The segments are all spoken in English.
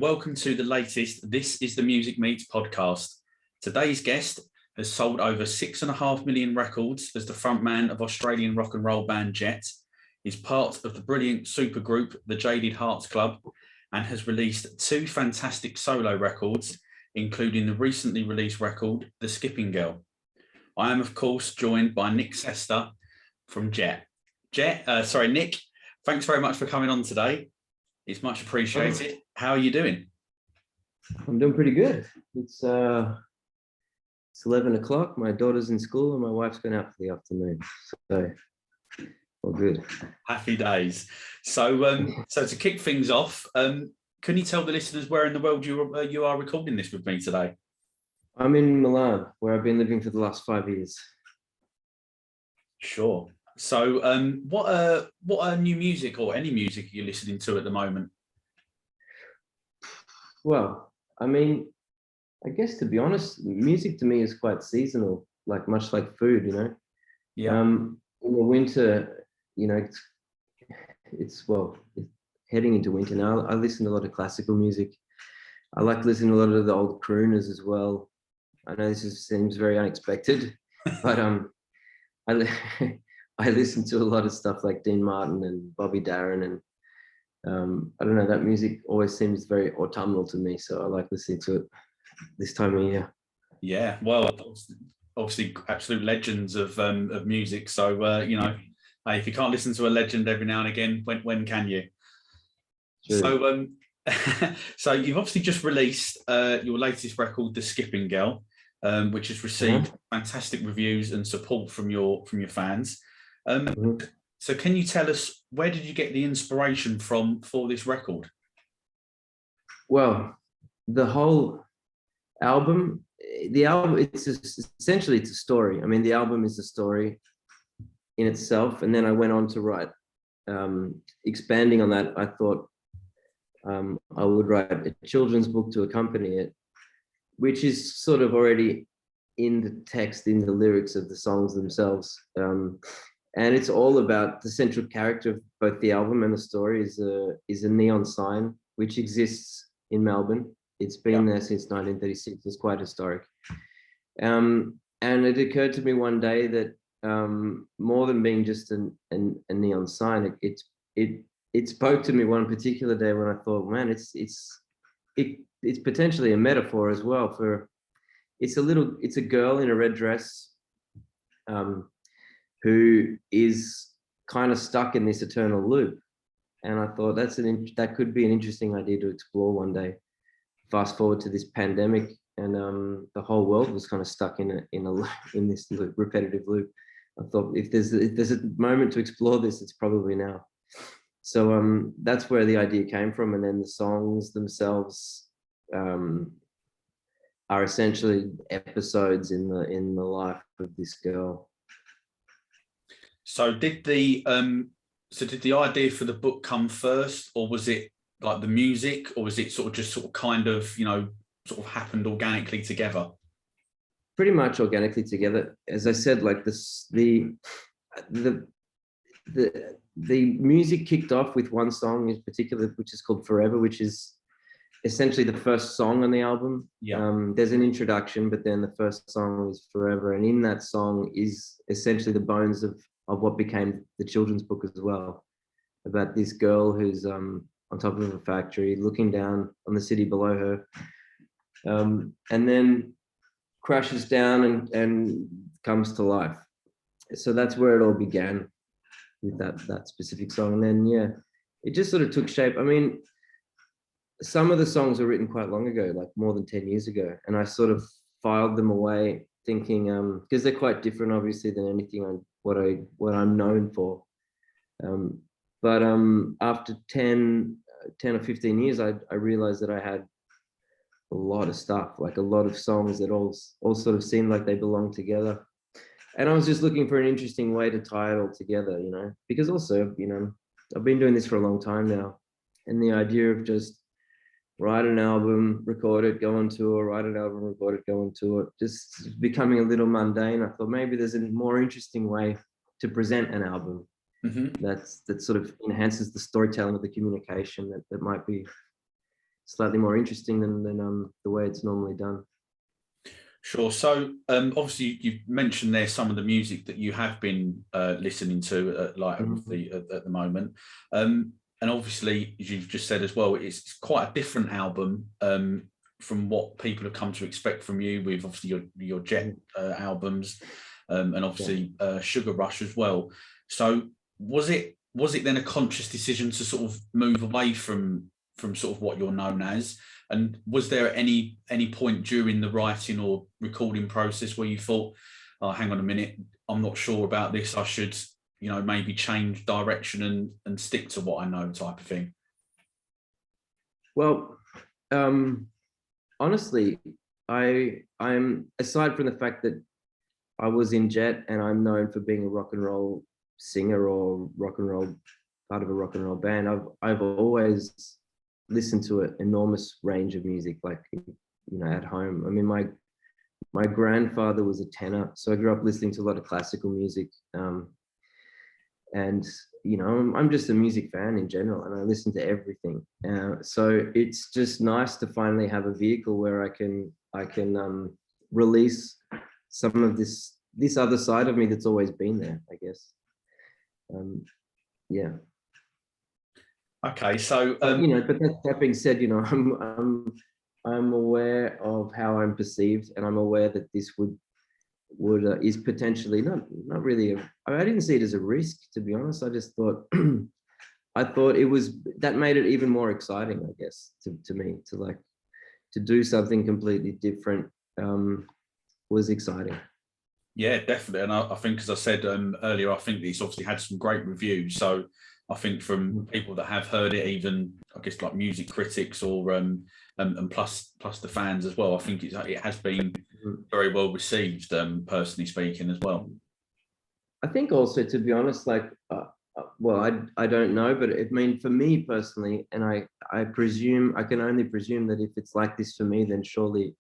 welcome to the latest This is the Music Meets podcast. Today's guest has sold over 6.5 million records as the frontman of Australian rock and roll band Jet. He's part of the brilliant supergroup, the Jaded Hearts Club, and has released 2 fantastic solo records, including the recently released record, The Skipping Girl. I am, of course, joined by Nic Cester from Jet. Nic, thanks very much for coming on today. It's much appreciated. How are you doing? I'm doing pretty good. It's 11 o'clock. My daughter's in school and my wife's going out for the afternoon. So all good. Happy days. So to kick things off, can you tell the listeners where in the world you are recording this with me today? I'm in Milan, where I've been living for the last 5 years. Sure. So what new music or any music are you listening to at the moment? Well, I mean, I guess to be honest, music to me is quite seasonal, much like food, you know. Yeah. In the winter, you know, it's heading into winter now. I listen to a lot of classical music. I like listening to a lot of the old crooners as well. I know seems very unexpected, but I listen to a lot of stuff like Dean Martin and Bobby Darin, and I don't know, that music always seems very autumnal to me, so I like listening to it this time of year. Yeah, well, obviously absolute legends of music. So you know, if you can't listen to a legend every now and again, when can you? Sure. So so you've obviously just released your latest record, The Skipping Girl, which has received fantastic reviews and support from your fans. So can you tell us, where did you get the inspiration from for this record? Well, the whole album, essentially it's a story. I mean, the album is a story in itself, and then I went on to write, expanding on that. I thought I would write a children's book to accompany it, which is sort of already in the text, in the lyrics of the songs themselves. And it's all about the central character of both the album and the story is a neon sign, which exists in Melbourne. It's been there since 1936. It's quite historic. And it occurred to me one day that more than being just a neon sign, it spoke to me one particular day when I thought, man, it's potentially a metaphor as well for, it's a girl in a red dress who is kind of stuck in this eternal loop. And I thought that could be an interesting idea to explore one day. Fast forward to this pandemic, and the whole world was kind of stuck in this repetitive loop. I thought if there's a moment to explore this, it's probably now. So that's where the idea came from, and then the songs themselves are essentially episodes in the life of this girl. So did the idea for the book come first, or was it like the music, or was it sort of kind of, you know, sort of happened organically together? Pretty much organically together. As I said, like the music kicked off with one song in particular, which is called Forever, which is essentially the first song on the album. There's an introduction, but then the first song is Forever, and in that song is essentially the bones of what became the children's book as well, about this girl who's on top of a factory looking down on the city below her, and then crashes down and comes to life. So that's where it all began, with that specific song. And then it just sort of took shape. I mean, some of the songs were written quite long ago, like more than 10 years ago, and I sort of filed them away, thinking because they're quite different, obviously, than anything what I'm known for. But after 10 or 15 years, I realized that I had a lot of stuff, like a lot of songs that all sort of seemed like they belonged together. And I was just looking for an interesting way to tie it all together, you know, because also, you know, I've been doing this for a long time now, and the idea of just write an album, record it, go on tour, write an album, record it, go on tour, just becoming a little mundane. I thought maybe there's a more interesting way to present an album that sort of enhances the storytelling of the communication that might be slightly more interesting than the way it's normally done. Sure. So obviously you've mentioned there some of the music that you have been listening to at the moment. And obviously, as you've just said as well, it's quite a different album from what people have come to expect from you with obviously your Jet albums and obviously Sugar Rush as well. So was it then a conscious decision to sort of move away from sort of what you're known as? And was there any point during the writing or recording process where you thought, oh, hang on a minute, I'm not sure about this, I should, maybe change direction and stick to what I know, type of thing? Well, honestly, I'm aside from the fact that I was in Jet and I'm known for being a rock and roll singer or rock and roll part of a rock and roll band, I've always listened to an enormous range of music, like, at home. I mean, my grandfather was a tenor, so I grew up listening to a lot of classical music. And, I'm just a music fan in general, and I listen to everything. So it's just nice to finally have a vehicle where I can release some of this other side of me that's always been there, I guess. Yeah. Okay, so but that being said, I'm aware of how I'm perceived, and I'm aware that this would is potentially not really I didn't see it as a risk, to be honest. I just thought I thought it was, that made it even more exciting, I guess, to me, to do something completely different was exciting. Yeah, definitely. And I think, as I said earlier, I think it's obviously had some great reviews. So I think from people that have heard it, even I guess like music critics or and plus the fans as well, I think it has been very well received, personally speaking, as well. I think also, to be honest, well, I don't know, but for me personally, and I presume, I can only presume that if it's like this for me, then surely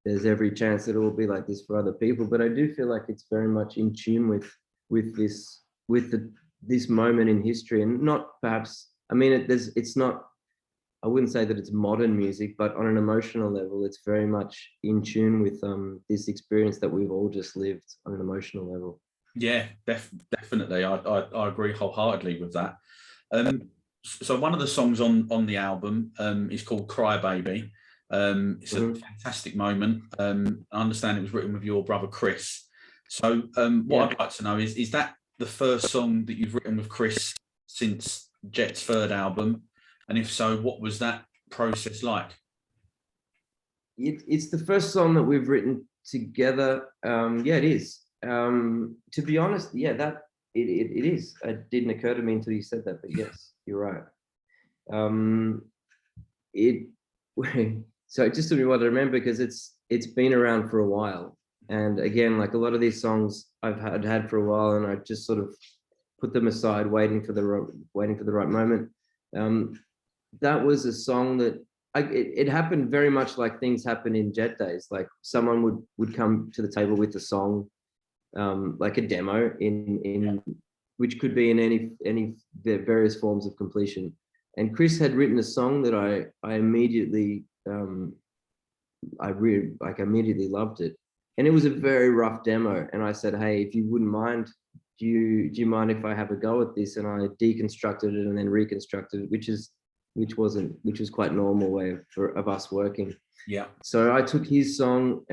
there's every chance that it will be like this for other people. But I do feel like it's very much in tune with this moment in history, and not perhaps, I mean, it's not, I wouldn't say that it's modern music, but on an emotional level, it's very much in tune with this experience that we've all just lived on an emotional level. Yeah, definitely. I agree wholeheartedly with that. So one of the songs on the album is called Cry Baby. It's a fantastic moment. I understand it was written with your brother Chris. So what I'd like to know is that the first song that you've written with Chris since Jet's third album? And if so, what was that process like? It's the first song that we've written together. Yeah, it is. To be honest, yeah, that it is. It didn't occur to me until you said that, but yes, you're right. So it just took me a while to remember, because it's been around for a while. And again, like a lot of these songs I've had for a while, and I just sort of put them aside, waiting for the right moment. That was a song that it happened very much like things happen in Jet days. Like someone would come to the table with a song, like a demo in which could be in any various forms of completion. And Chris had written a song that I immediately immediately loved it. And it was a very rough demo. And I said, hey, if you wouldn't mind, do you mind if I have a go at this? And I deconstructed it and then reconstructed it, which was quite normal way of us working. Yeah. So I took his song,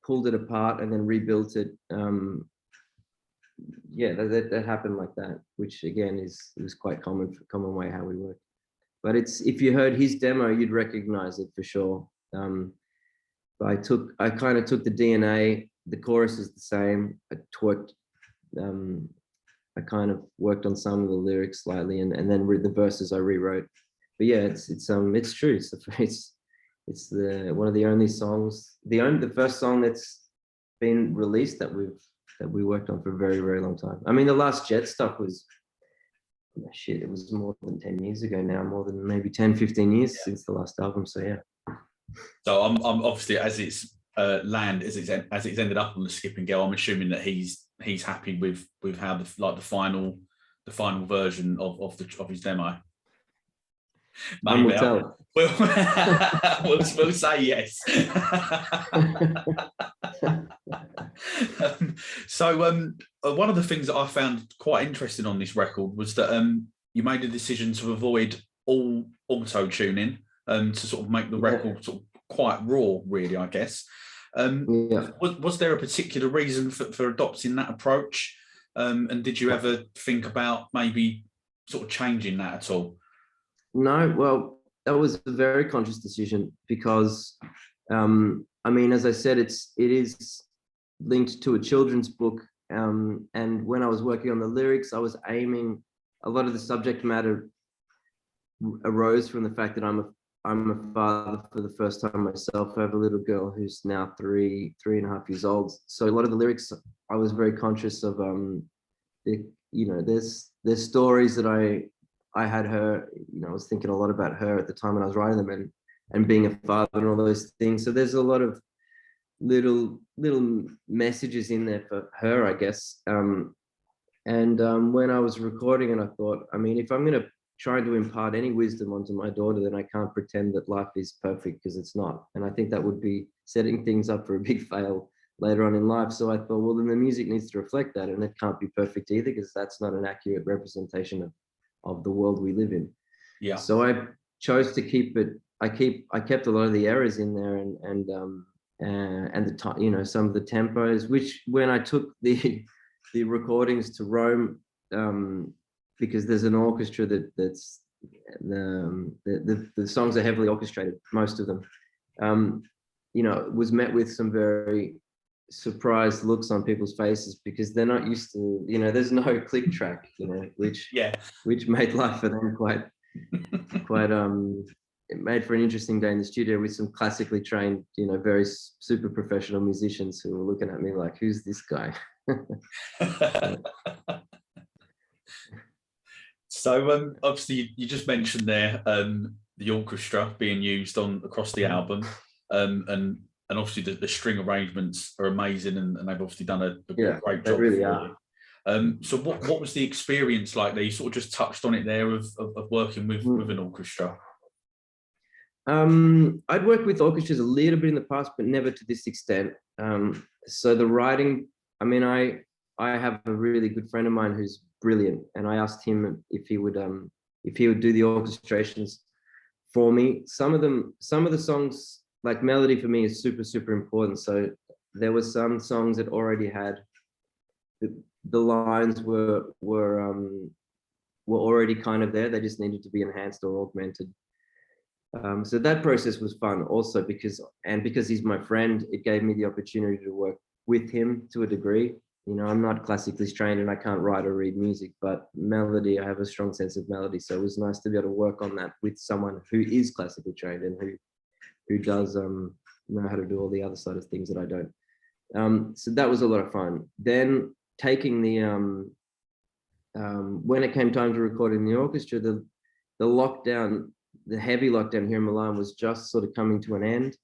pulled it apart, and then rebuilt it. Yeah, that happened like that, which again it was quite common way how we work. But if you heard his demo, you'd recognize it for sure. I kind of took the DNA. The chorus is the same. I kind of worked on some of the lyrics slightly, and then the verses I rewrote. But yeah, it's true. It's one of the only songs, the first song that's been released that we worked on for a very, very long time. I mean, the last Jet stuff was, it was more than 10 years ago now, more than maybe 10, 15 years since the last album. So yeah. So I'm obviously, as it's ended up on the Skip and Go, I'm assuming that he's happy with how the final version of his demo. Time will tell. We'll say yes. One of the things that I found quite interesting on this record was that you made a decision to avoid all auto tuning to sort of make the record sort of quite raw, really, I guess. Was there a particular reason for adopting that approach? And did you ever think about maybe sort of changing that at all? No, well, that was a very conscious decision because, I mean, as I said, it is linked to a children's book. And when I was working on the lyrics, I was aiming, a lot of the subject matter arose from the fact that I'm a father for the first time myself. I have a little girl who's now 3.5 years old. So a lot of the lyrics, I was very conscious of, there's stories that I had her, I was thinking a lot about her at the time when I was writing them and being a father and all those things. So there's a lot of little messages in there for her, I guess. When I was recording and I thought, I mean, if I'm going to try to impart any wisdom onto my daughter, then I can't pretend that life is perfect, because it's not. And I think that would be setting things up for a big fail later on in life. So I thought, well, then the music needs to reflect that, and it can't be perfect either, because that's not an accurate representation of the world we live in. Yeah. So I chose to keep it. I kept a lot of the errors in there, and the some of the tempos, which when I took the recordings to Rome, because there's an orchestra that's the songs are heavily orchestrated, most of them, was met with some very surprised looks on people's faces, because they're not used to, there's no click track, which made life for them quite it made for an interesting day in the studio with some classically trained, very super professional musicians who were looking at me like, who's this guy? So obviously you just mentioned there the orchestra being used across the album, and obviously the string arrangements are amazing, and they've obviously done a great job. Really are. So what was the experience like there? You sort of just touched on it there of working with an orchestra. I'd worked with orchestras a little bit in the past, but never to this extent. So the writing, I mean, I have a really good friend of mine who's brilliant, and I asked him if he would do the orchestrations for me. Some of the songs, like melody for me is super, super important. So there were some songs that already had the lines were already kind of there. They just needed to be enhanced or augmented. So that process was fun also, because he's my friend, it gave me the opportunity to work with him to a degree. I'm not classically trained and I can't write or read music, but melody, I have a strong sense of melody. So it was nice to be able to work on that with someone who is classically trained and who does know how to do all the other side of things that I don't. So that was a lot of fun. Then taking the when it came time to record in the orchestra, the lockdown, the heavy lockdown here in Milan was just sort of coming to an end,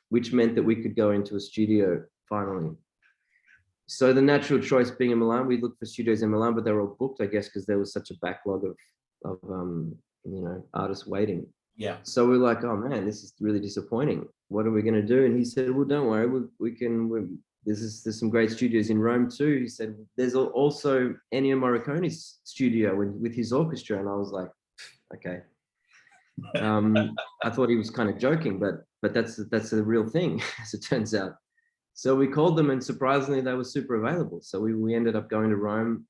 which meant that we could go into a studio finally. So the natural choice being in Milan, we looked for studios in Milan, but they were all booked, I guess, because there was such a backlog of artists waiting. Yeah. So we're like, oh man, this is really disappointing. What are we going to do? And he said, well, don't worry, there's some great studios in Rome too. He said, there's also Ennio Morricone's studio with his orchestra. And I was like, okay. I thought he was kind of joking, but that's a real thing, as it turns out. So we called them, and surprisingly, they were super available. So we ended up going to Rome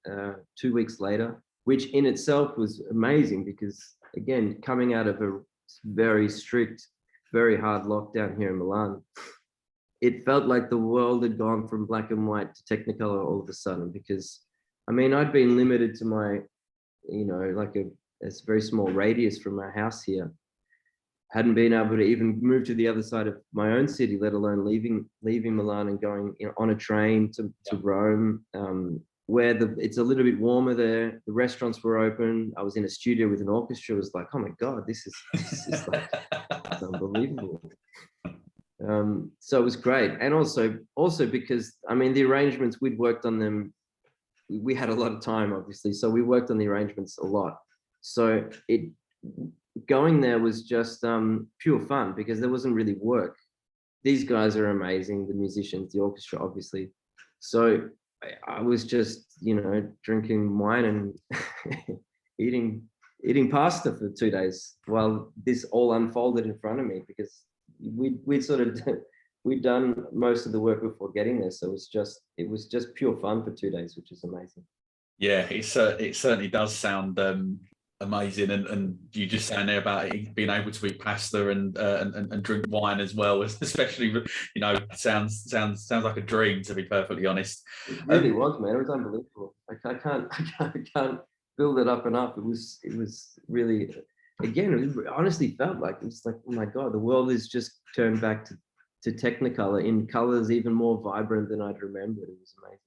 2 weeks later, which in itself was amazing, because again, coming out of a very strict, very hard lockdown here in Milan, it felt like the world had gone from black and white to Technicolor all of a sudden. Because I mean, I'd been limited to my, like a very small radius from my house here. Hadn't been able to even move to the other side of my own city, let alone leaving Milan and going on a train to Rome, where it's a little bit warmer there. The restaurants were open. I was in a studio with an orchestra. It was like, oh my God, this is like, it's unbelievable. So it was great. And also because, I mean, the arrangements, we'd worked on them. We had a lot of time, obviously. So we worked on the arrangements a lot. So going there was just pure fun because there wasn't really work. These guys are amazing, the musicians, the orchestra, obviously. So I was just, drinking wine and eating pasta for 2 days while this all unfolded in front of me, because we'd done most of the work before getting there. So it was just pure fun for 2 days, which is amazing. Yeah, it certainly does sound amazing, and you just saying there about being able to eat pasta and drink wine as well, especially, sounds like a dream, to be perfectly honest. It really was, man. It was unbelievable. I can't build it up enough. It was really, again, it honestly felt like, it was like, oh my God, the world is just turned back to Technicolor in colors even more vibrant than I'd remembered. It was amazing.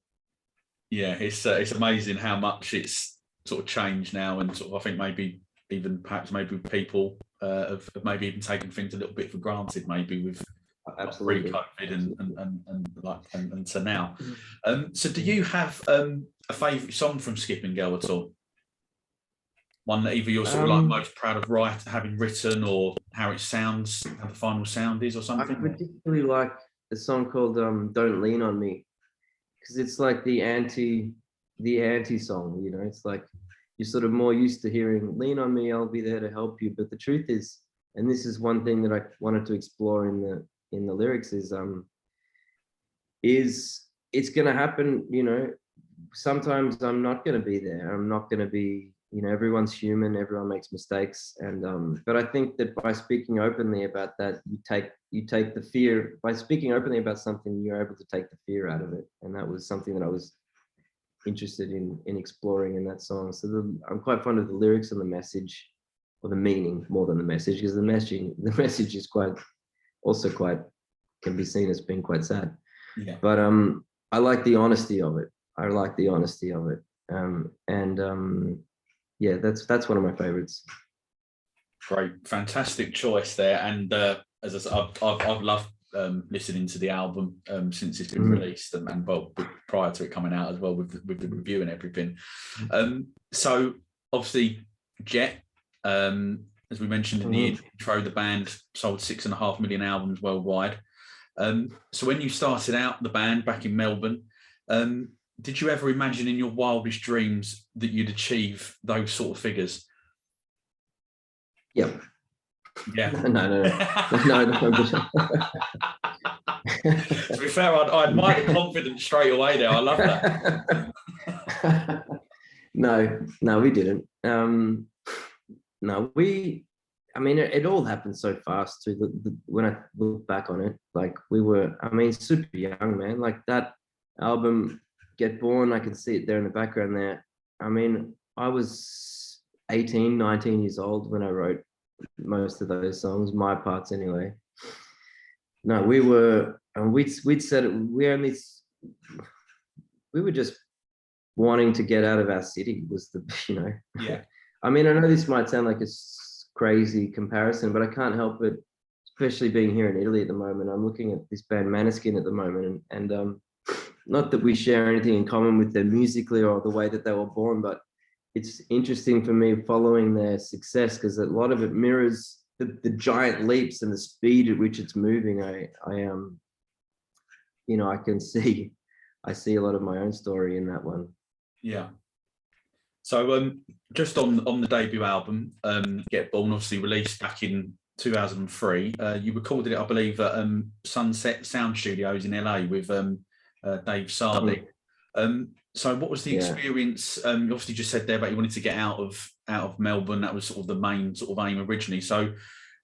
Yeah, it's amazing how much it's sort of changed now, and sort of, I think maybe people have maybe even taken things a little bit for granted, maybe with absolutely pre-COVID and to now. So do you have a favourite song from Skipping Girl at all? One that either you're sort of like most proud of having written, or how it sounds, how the final sound is, or something? I particularly like a song called "Don't Lean on Me," because it's like the anti song. It's like you're sort of more used to hearing "Lean on me, I'll be there to help you." But the truth is, and this is one thing that I wanted to explore in the lyrics, is it's going to happen. Sometimes I'm not going to be there. I'm not going to be. Everyone's human. Everyone makes mistakes, and but I think that by speaking openly about that, you take the fear. By speaking openly about something, you're able to take the fear out of it, and that was something that I was interested in exploring in that song. So I'm quite fond of the lyrics and the message, or the meaning more than the message, because the message is can be seen as being quite sad. Yeah. But I like the honesty of it. Yeah, that's one of my favorites. Great, fantastic choice there. And as I said, I've loved listening to the album since it's been released, and well, prior to it coming out as well, with the review and everything. So obviously, Jet, as we mentioned in the intro, the band sold 6.5 million albums worldwide. So when you started out the band back in Melbourne, did you ever imagine in your wildest dreams that you'd achieve those sort of figures? Yeah. Yeah. No. To be fair, I admire the confidence straight away there. I love that. No, we didn't. No, it all happened so fast too. When I look back on it, like we were, super young, man. Like that album, Get Born, I can see it there in the background there. I was 18, 19 years old when I wrote most of those songs, my parts anyway. No, we were, we'd said it, we were just wanting to get out of our city was Yeah. I know this might sound like a crazy comparison, but I can't help it, especially being here in Italy at the moment. I'm looking at this band Maneskin at the moment, and not that we share anything in common with them musically or the way that they were born, but it's interesting for me following their success, because a lot of it mirrors the giant leaps and the speed at which it's moving. I see a lot of my own story in that one. Yeah. So just on the debut album, Get Born, obviously released back in 2003, you recorded it, I believe, at Sunset Sound Studios in LA with Dave Sardi. So what was the experience? You obviously just said there about you wanted to get out of Melbourne. That was sort of the main sort of aim originally. So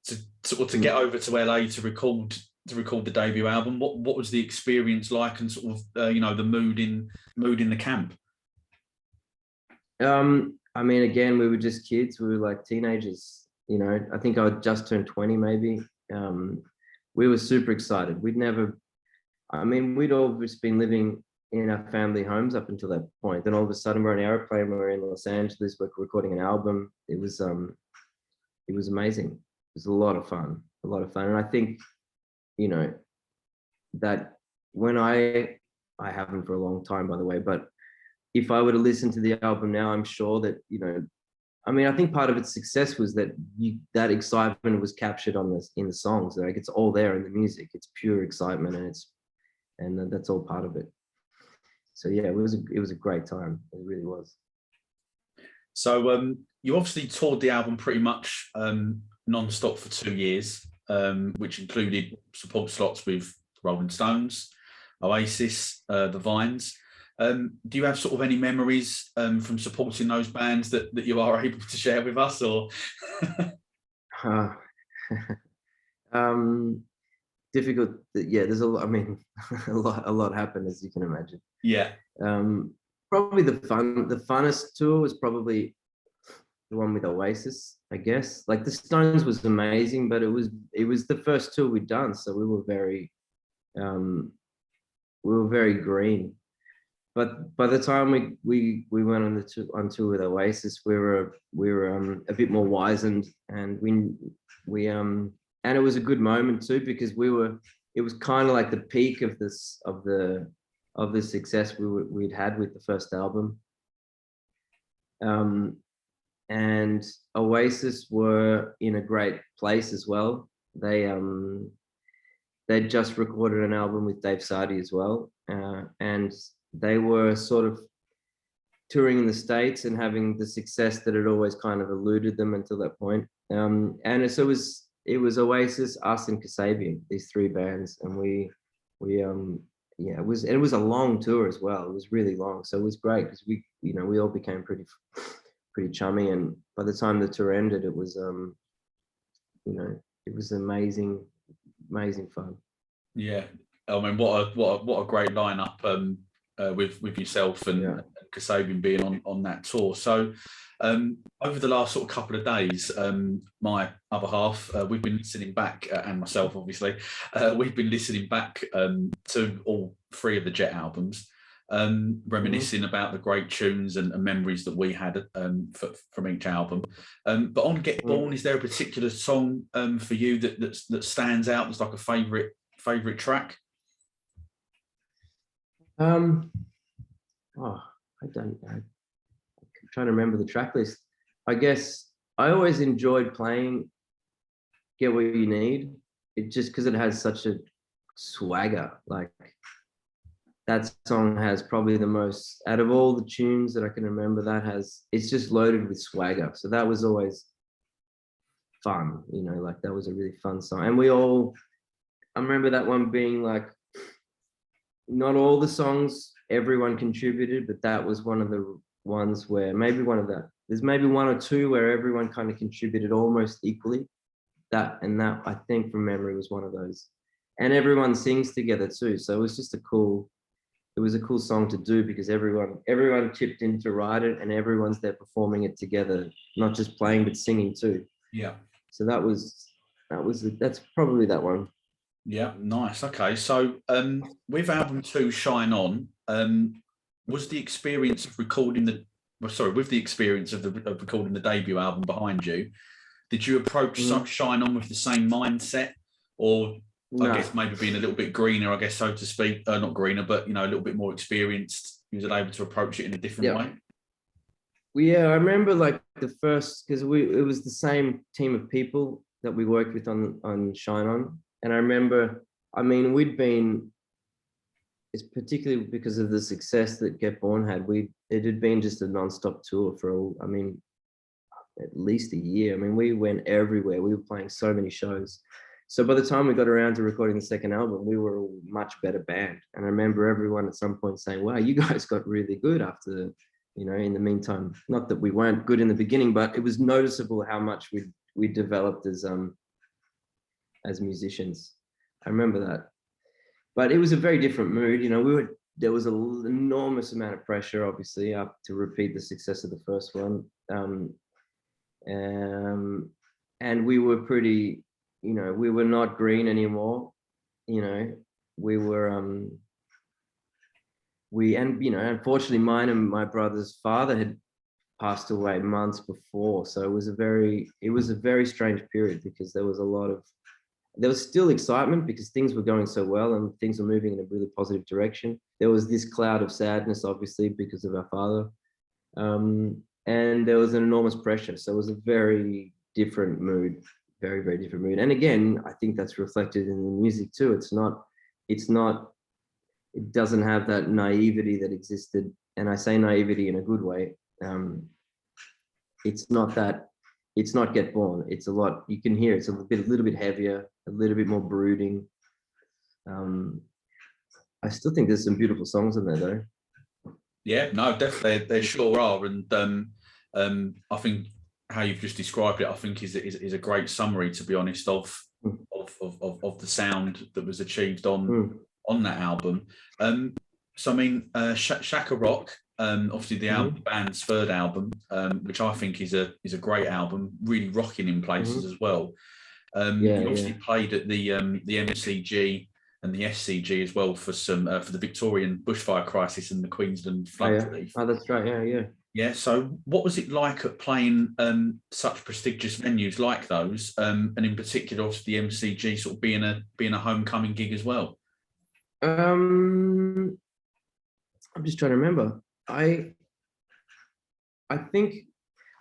to get over to LA to record the debut album, what was the experience like, and sort of the mood in the camp? Again, we were just kids. We were like teenagers. I think I had just turned 20 maybe. We were super excited. We'd always been living in our family homes up until that point. Then all of a sudden we're on an airplane, we're in Los Angeles, we're recording an album. It was amazing. It was a lot of fun. And I think, that when I haven't for a long time, by the way, but if I were to listen to the album now, I'm sure that, I mean, I think part of its success was that that excitement was captured in the songs. Like it's all there in the music. It's pure excitement, and that's all part of it. So yeah, it was a great time. It really was. So you obviously toured the album pretty much non-stop for 2 years, which included support slots with Rolling Stones, Oasis, the Vines. Do you have sort of any memories from supporting those bands that you are able to share with us, or? Difficult. Yeah, there's a lot. I mean, a lot happened, as you can imagine. Yeah. Probably the funnest tour was probably the one with Oasis, I guess. Like the Stones was amazing, but it was the first tour we'd done, so we were very green. But by the time we went on tour with Oasis, we were a bit more wizened, and and it was a good moment too, because it was kind of like the peak of the success we'd had with the first album. And Oasis were in a great place as well. They'd just recorded an album with Dave Sardy as well, and they were sort of touring in the States and having the success that had always kind of eluded them until that point. And so it was Oasis, us, and Kasabian, these three bands, and it was a long tour as well. It was really long, so it was great because we all became pretty chummy, and by the time the tour ended, it was it was amazing fun. Yeah, I mean, what a great lineup with yourself and Kasabian being on that tour. So over the last sort of couple of days, my other half, we've been listening back, and myself obviously, we've been listening back to all three of the Jet albums, reminiscing about the great tunes and memories that we had from each album. But on Get Born, is there a particular song for you that stands out as like a favourite track? I'm trying to remember the track list. I guess I always enjoyed playing Get What You Need. It just because it has such a swagger. Like that song has probably the most out of all the tunes that I can remember. It's just loaded with swagger. So that was always fun, like that was a really fun song. And I remember that one being like, not all the songs everyone contributed, but that was one of the ones where there's maybe one or two where everyone kind of contributed almost equally. That I think from memory was one of those, and everyone sings together too. So it was just a cool song to do because everyone chipped in to write it, and everyone's there performing it together, not just playing but singing too. Yeah. So that's probably that one. Yeah, nice. Okay, so with album 2, Shine On, was the experience of recording recording the debut album behind you, did you approach Shine On with the same mindset, or no? I guess maybe being a little bit greener, I guess, so to speak, not greener, but a little bit more experienced, you was able to approach it in a different way? Well, yeah, I remember like the first, because it was the same team of people that we worked with on Shine On. And I remember, it's particularly because of the success that Get Born had, it had been just a non-stop tour for at least a year. We went everywhere. We were playing so many shows. So by the time we got around to recording the second album, we were a much better band. And I remember everyone at some point saying, wow, you guys got really good after, in the meantime. Not that we weren't good in the beginning, but it was noticeable how much we developed as musicians. I remember that. But it was a very different mood. There was an enormous amount of pressure, obviously, up to repeat the success of the first one. And we were pretty, we were not green anymore. We were, unfortunately, mine and my brother's father had passed away months before. So it was a very strange period because there was still excitement because things were going so well and things were moving in a really positive direction. There was this cloud of sadness, obviously, because of our father. and there was an enormous pressure. So it was a very different mood, very, very different mood. And again, I think that's reflected in the music too. It doesn't have that naivety that existed. And I say naivety in a good way. It's not Get Born. It's a lot, you can hear it's a little bit heavier, a little bit more brooding. I still think there's some beautiful songs in there though. Yeah, no, definitely, there sure are. And I think how you've just described it, I think is a great summary, to be honest, of the sound that was achieved on that album. So I mean, Shaka Rock, obviously the band's third album, which I think is a great album, really rocking in places as well. You obviously played at the MCG and the SCG as well for the Victorian bushfire crisis and the Queensland flood relief. Oh, that's right. Yeah. Yeah. So, what was it like at playing such prestigious venues like those, and in particular, obviously, the MCG sort of being a homecoming gig as well? I'm just trying to remember. I think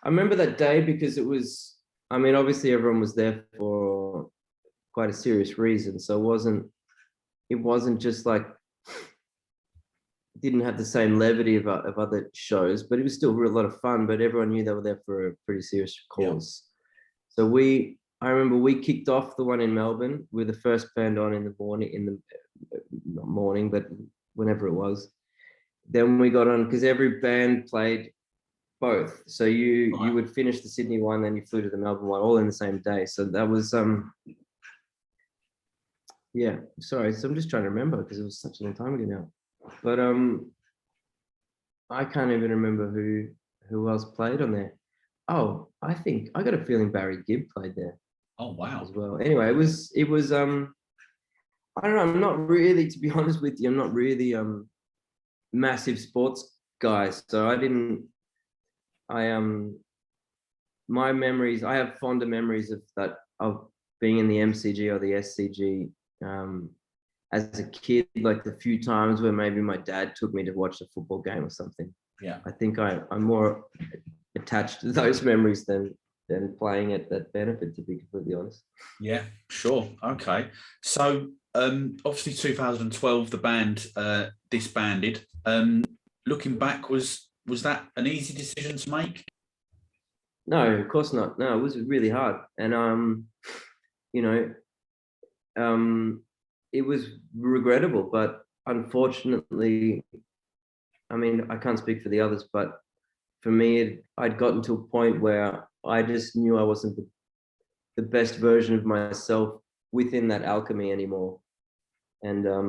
I remember that day because it was. I mean, obviously, everyone was there for quite a serious reason, so it wasn't just like. Didn't have the same levity of other shows, but it was still a lot of fun. But everyone knew they were there for a pretty serious cause. Yeah. So I remember we kicked off the one in Melbourne with the first band on in the morning, not morning, but whenever it was. Then we got on because every band played both. So you would finish the Sydney one, then you flew to the Melbourne one, all in the same day. So that was yeah. Sorry, so I'm just trying to remember because it was such a long time ago now. But I can't even remember who else played on there. Oh, I got a feeling Barry Gibb played there. Oh wow. As well. Anyway, it was I don't know, I'm not really, to be honest with you, I'm not really massive sports guy. So my memories, I have fonder memories of being in the MCG or the SCG as a kid, like the few times where maybe my dad took me to watch a football game or something. Yeah. I think I'm more attached to those memories than playing at that benefit, to be completely honest. Yeah, sure. Okay. So obviously 2012, the band disbanded. Looking back, was that an easy decision to make? No, of course not. No, it was really hard. And it was regrettable, but unfortunately, I mean, I can't speak for the others, but for me, I'd gotten to a point where I just knew I wasn't the best version of myself within that alchemy anymore. And, I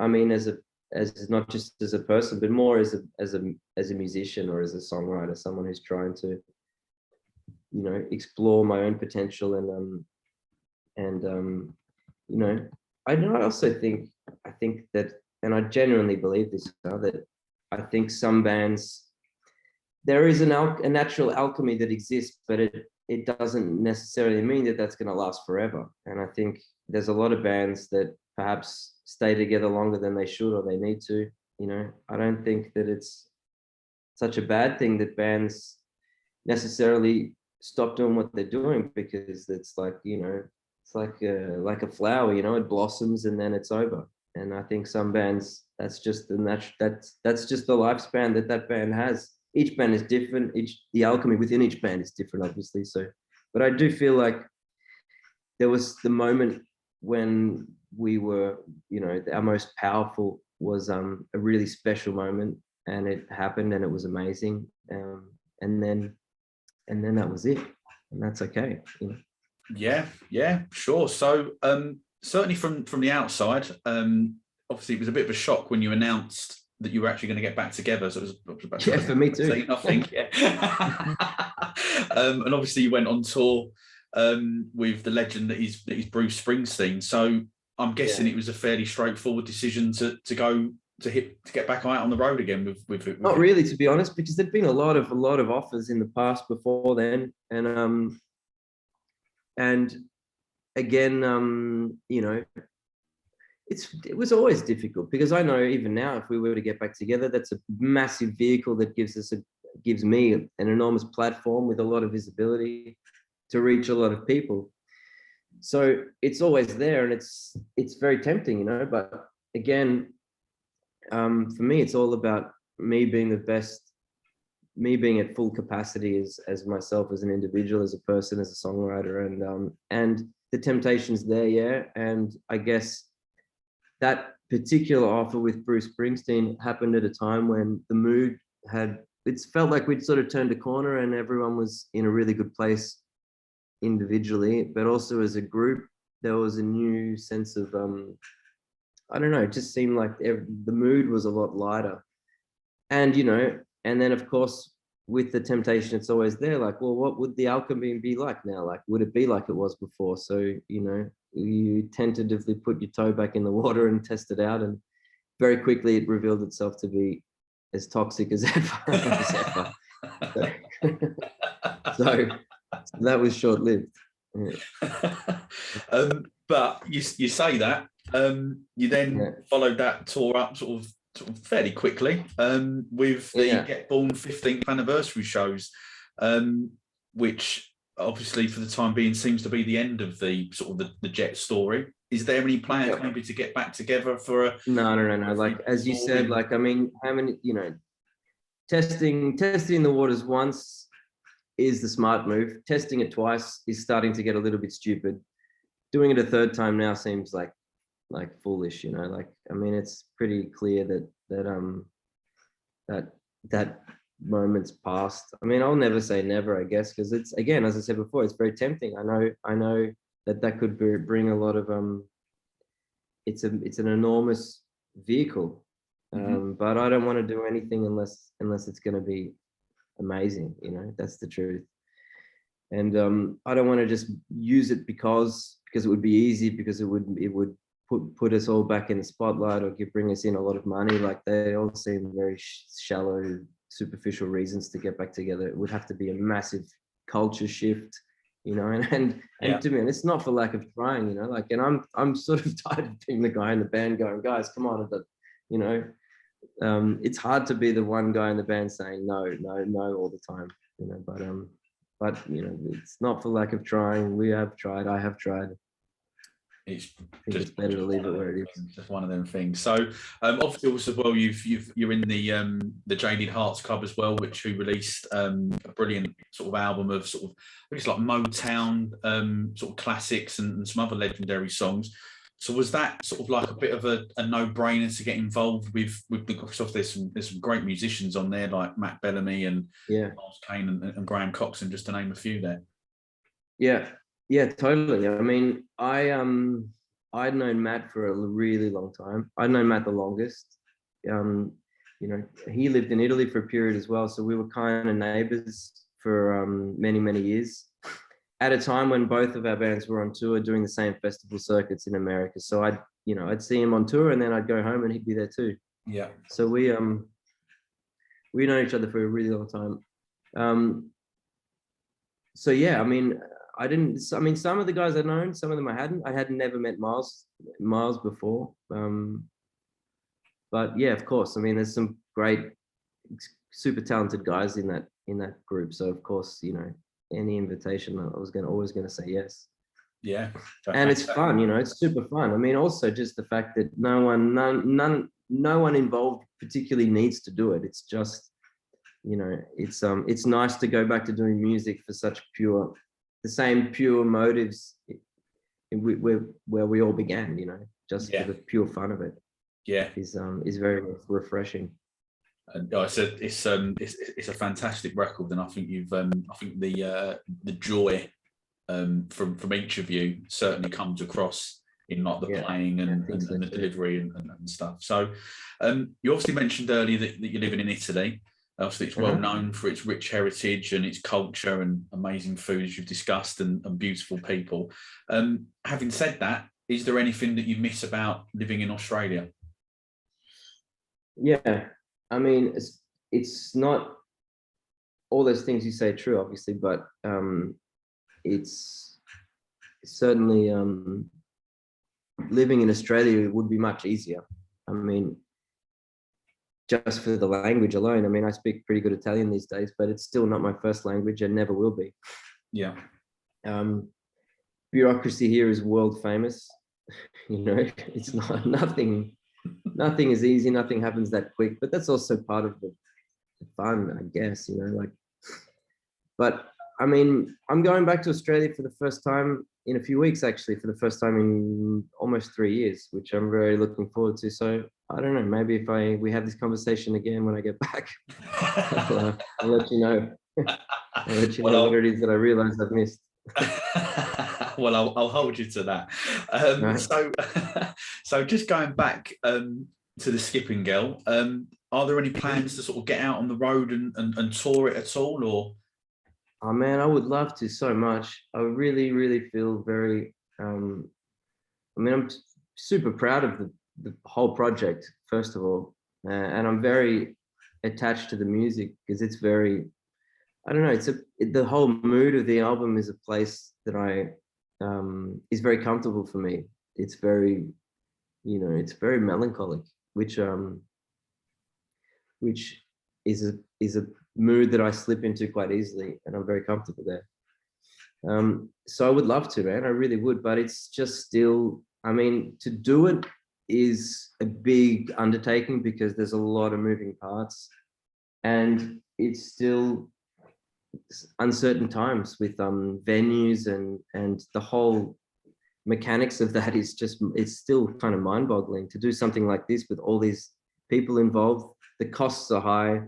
mean, as not just as a person, but more as a musician or as a songwriter, someone who's trying to, explore my own potential I also think that, and I genuinely believe this now, that I think some bands, there is a natural alchemy that exists, but it doesn't necessarily mean that that's going to last forever. And I think there's a lot of bands that perhaps stay together longer than they should or they need to. I don't think that it's such a bad thing that bands necessarily stop doing what they're doing, because it's like, it's like a flower, it blossoms and then it's over. And I think some bands, that's just the lifespan that band has. Each band is different. The alchemy within each band is different, obviously. So, but I do feel like there was the moment when we were, our most powerful was a really special moment, and it happened, and it was amazing. And then that was it, and that's okay. Yeah, sure. So certainly from the outside, obviously it was a bit of a shock when you announced that you were actually going to get back together. So it was about for me too. I think. Yeah. And obviously you went on tour with the legend that is Bruce Springsteen. So I'm guessing it was a fairly straightforward decision to get back out on the road again with Not really, to be honest, because there'd been a lot of offers in the past before then, and again, it was always difficult, because I know even now, if we were to get back together, that's a massive vehicle that gives me an enormous platform with a lot of visibility to reach a lot of people. So it's always there, and it's very tempting, you know. But again, for me, it's all about me being the best, me being at full capacity as myself, as an individual, as a person, as a songwriter, and the temptation's there, yeah. And I guess that particular offer with Bruce Springsteen happened at a time when the mood it felt like we'd sort of turned a corner, and everyone was in a really good place individually, but also as a group. There was a new sense of I don't know, it just seemed like the mood was a lot lighter. And, you know, and then of course, with the temptation, it's always there, like, well, what would the alchemy be like now? Like, would it be like it was before? So, you know, you tentatively put your toe back in the water and test it out, and very quickly it revealed itself to be as toxic as ever. So that was short-lived. Yeah. But you say that you then followed that tour up sort of fairly quickly with the Get Born 15th anniversary shows, which obviously for the time being seems to be the end of the sort of the Jet story. Is there any plans maybe to get back together for a no, like as you said, like, I mean, how many, you know, testing the waters once is the smart move. Testing it twice is starting to get a little bit stupid. Doing it a third time now seems like foolish, you know. Like, I mean, it's pretty clear that moment's past. I mean, I'll never say never, I guess, because it's, again, as I said before, it's very tempting. I know that could bring a lot of it's an enormous vehicle, but I don't want to do anything unless it's going to be amazing, you know. That's the truth. And I don't want to just use it because it would be easy, because it would put us all back in the spotlight, or bring us in a lot of money. Like, they all seem very shallow, superficial reasons to get back together. It would have to be a massive culture shift, you know. And to me, it's not for lack of trying, you know. Like, and I'm sort of tired of being the guy in the band going, guys, come on, you know. It's hard to be the one guy in the band saying no all the time, you know. But you know, it's not for lack of trying. We have tried. I have tried. It's it's better to leave it where it is. Just one of them things. So obviously also as well, you're in the Jaded Hearts Club as well, who released a brilliant sort of album of sort of, I guess, like Motown sort of classics and some other legendary songs. So was that sort of like a bit of a no-brainer to get involved with because there's some great musicians on there, like Matt Bellamy and Miles Kane and Graham Coxon, just to name a few there. Yeah, totally. I mean, I'd known Matt for a really long time. I'd known Matt the longest. You know, he lived in Italy for a period as well, so we were kind of neighbors for many years, at a time when both of our bands were on tour doing the same festival circuits in America. So I'd see him on tour, and then I'd go home and he'd be there too. Yeah. So we know each other for a really long time. So yeah, I mean, some of the guys I'd known, some of them I hadn't. I had never met Miles before. But yeah, of course. I mean, there's some great, super talented guys in that group. So of course, you know, any invitation, I was always gonna say yes. Yeah. And it's fun, you know, it's super fun. I mean, also just the fact that no one involved particularly needs to do it. It's just, you know, it's nice to go back to doing music for such the same pure motives where we all began, you know, just for the pure fun of it. Yeah, is very refreshing. And it's a fantastic record, and I think the joy from each of you certainly comes across in like the playing and the delivery and stuff. So you obviously mentioned earlier that you're living in Italy. Obviously, it's well known for its rich heritage and its culture and amazing food, as you've discussed, and beautiful people. Having said that, is there anything that you miss about living in Australia? Yeah, I mean, it's not all those things you say true, obviously, but it's certainly living in Australia would be much easier. I mean, just for the language alone. I mean, I speak pretty good Italian these days, but it's still not my first language and never will be. Yeah. Bureaucracy here is world famous. You know, it's nothing is easy. Nothing happens that quick, but that's also part of the fun, I guess, you know, like, but I mean, I'm going back to Australia for the first time in a few weeks, actually, for the first time in almost 3 years, which I'm very looking forward to. So I don't know, maybe if we have this conversation again when I get back, I'll let you know. I'll let you know what it is that I realized I've missed. Well, I'll hold you to that. Right. So just going back to the Skipping Girl, are there any plans to sort of get out on the road and tour it at all, or? Oh man, I would love to so much. I really feel very, I mean, I'm super proud of the whole project, first of all. And I'm very attached to the music because it's very, I don't know, the whole mood of the album is a place that is very comfortable for me. It's very, you know, it's very melancholic, which is a mood that I slip into quite easily, and I'm very comfortable there. So I would love to, man, I really would, but it's just still, I mean, to do it is a big undertaking because there's a lot of moving parts, and it's still uncertain times with venues and the whole mechanics of that is just, it's still kind of mind-boggling to do something like this with all these people involved. The costs are high,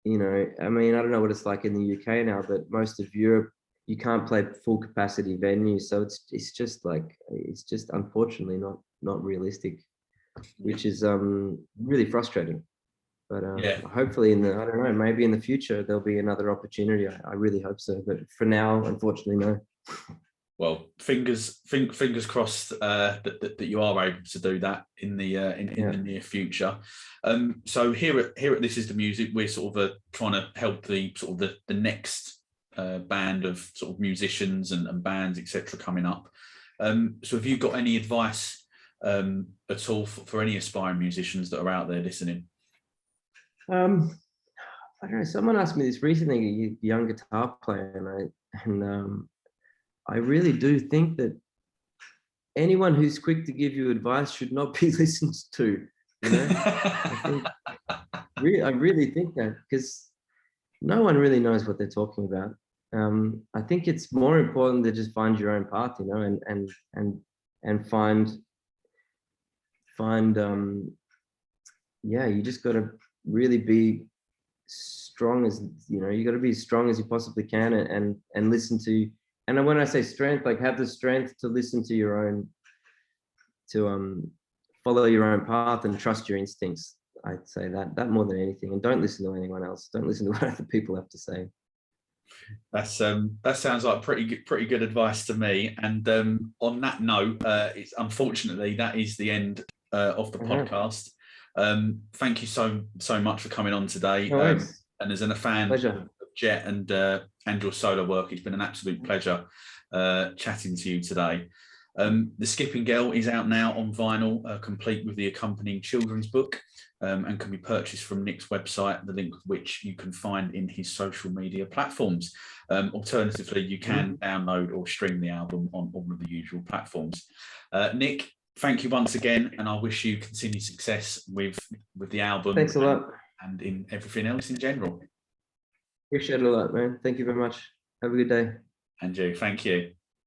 you know. I mean, I don't know what it's like in the UK now, but most of Europe, you can't play full capacity venues, so it's just like, it's just unfortunately not realistic, which is really frustrating. But yeah, hopefully I don't know, maybe in the future there'll be another opportunity. I really hope so, but for now, unfortunately, no. Well, fingers crossed that you are able to do that in the the near future. So here at This Is the Music, we're sort of trying to help the sort of the next band of sort of musicians and bands, etc., coming up. So have you got any advice at all for any aspiring musicians that are out there listening? I don't know. Someone asked me this recently, a young guitar player, and I really do think that anyone who's quick to give you advice should not be listened to. You know, I really think that, because no one really knows what they're talking about. I think it's more important to just find your own path, you know, and find yeah, you just got to really be strong as, you know, you got to be as strong as you possibly can, and listen to, and when I say strength, like have the strength to listen to your own, to follow your own path and trust your instincts. I'd say that more than anything, and don't listen to anyone else. Don't listen to what other people have to say. That's that sounds like pretty good advice to me. And on that note, it's unfortunately that is the end of the podcast. Thank you so much for coming on today. No worries. And as a fan Pleasure. of Jet and your solo work, it's been an absolute pleasure chatting to you today. The Skipping Girl is out now on vinyl, complete with the accompanying children's book, and can be purchased from Nic's website, the link of which you can find in his social media platforms. Alternatively, you can download or stream the album on all of the usual platforms. Nic, thank you once again, and I wish you continued success with the album. Thanks a lot. And in everything else in general. Appreciate it a lot, man. Thank you very much. Have a good day. And you, thank you.